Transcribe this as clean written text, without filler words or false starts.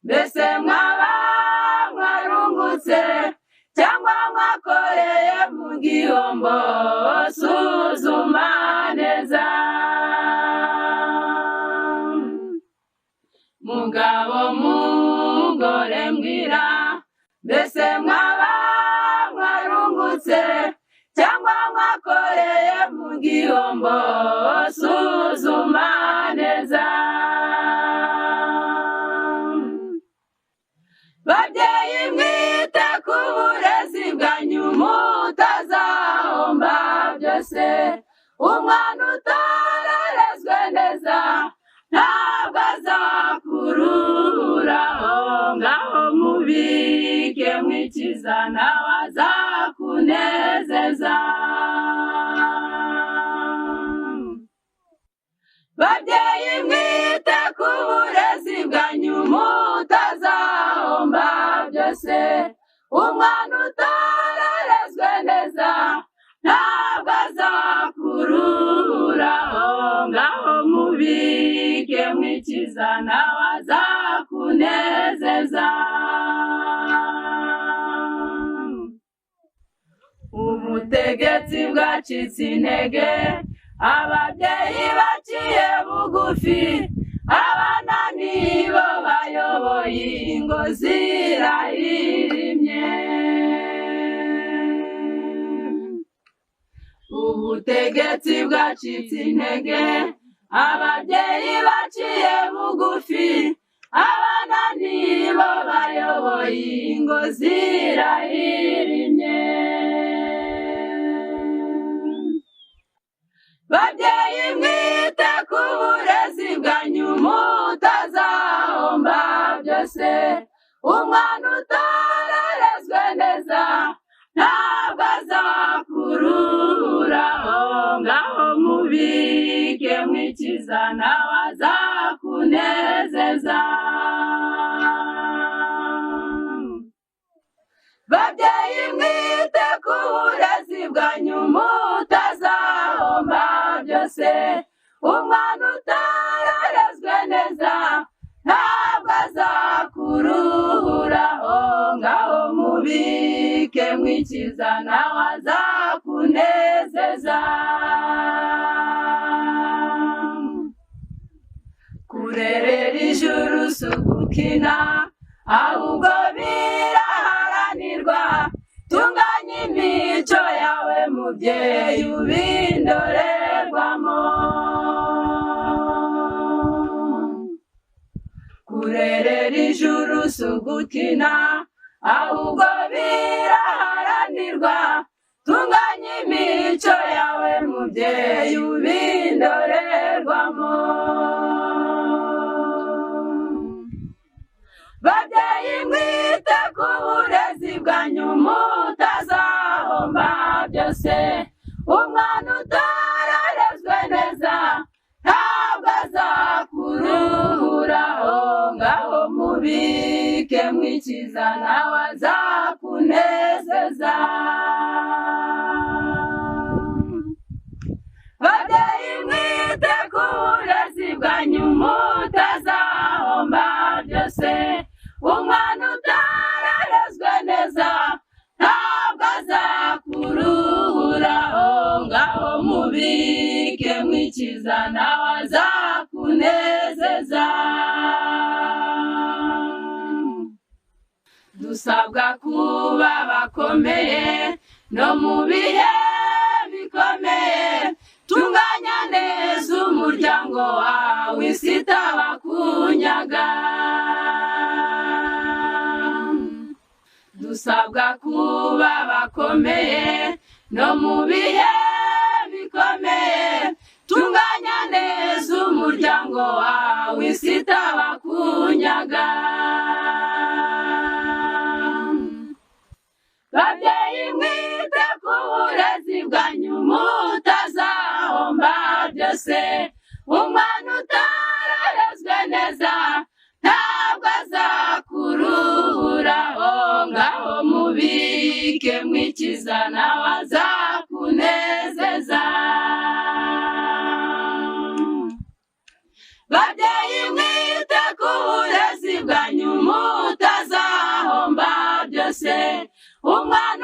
mbese mwaba mwarungutse cyangwa mwakoreye mu gihombo suzuma neza mugabo mugore mbwira mbese mwaba mwarungutse cyangwa mwakoreye mu gihombo suzuma neza babyeyi mwite ku burezi bwanyu mutazahomba byose umwana utararezwe neza ntabwo azakururaho ngaho mubike mwikiza nawe azakunezeza babyeyi mwite ku burezi bwanyu mutazahomba byose umwana utararezwe neza ntabwo azakururaho ngaho mubike mwikiza nawe azakunezeza ubutegetsi bwacitse intege ababyeyi baciye bugufi abana nibo bayoboye ingo zirahirimye ubutegetsi bwacitse intege ababyeyi baciye bugufi abana nibo bayoboye ingo zirahirimye babyeyi mwite ku burezi bwanyu mutazahomba byose umwana utararezwe neza ntabwo azakururaho ngaho mubike mwikiza nawe azakunezeza babyeyi mwite ku burezi bwanyu mutazahomba byose umwana utararezwe neza ntabwo azakururaho ngaho mubike mwikiza nawe azakunezeza kurerera ijuru si ugukina ahubwo biraharanirwa tunganya imico yawe mubyeyi ubindorerwamo kurerera ijuru si ugukina ahubwo biraharanirwa tunganya imico yawe mubyeyi ubindorerwamo babyeyi mwite ku burezi bwanyu mutazahomba byose umwana utararezwe neza ntabwo azakururaho ngaho mubike mwikiza nawe azakunezeza babyeyi mwite ku burezi bwanyu mutazahomba byose umwana utararezwe neza ntabwo azakururaho ngaho mubike mwikiza nawe azakunezeza dusabwa kuba bakomeye no mu bihe bikomeye tunganya neza umuryango wawe isi itabakunyaga dusabwa kuba bakomeye no mu bihe bikomeye tunganya neza umuryango wawe isi itabakunyaga babyeyi mwite ku burezi bwanyu mutazahomba byose umwana utararezwe neza ntabwo azakururaho ngaho mubike mwikiza nawe azakunezeza babyeyi mwite ku burezi bwanyu byose umwana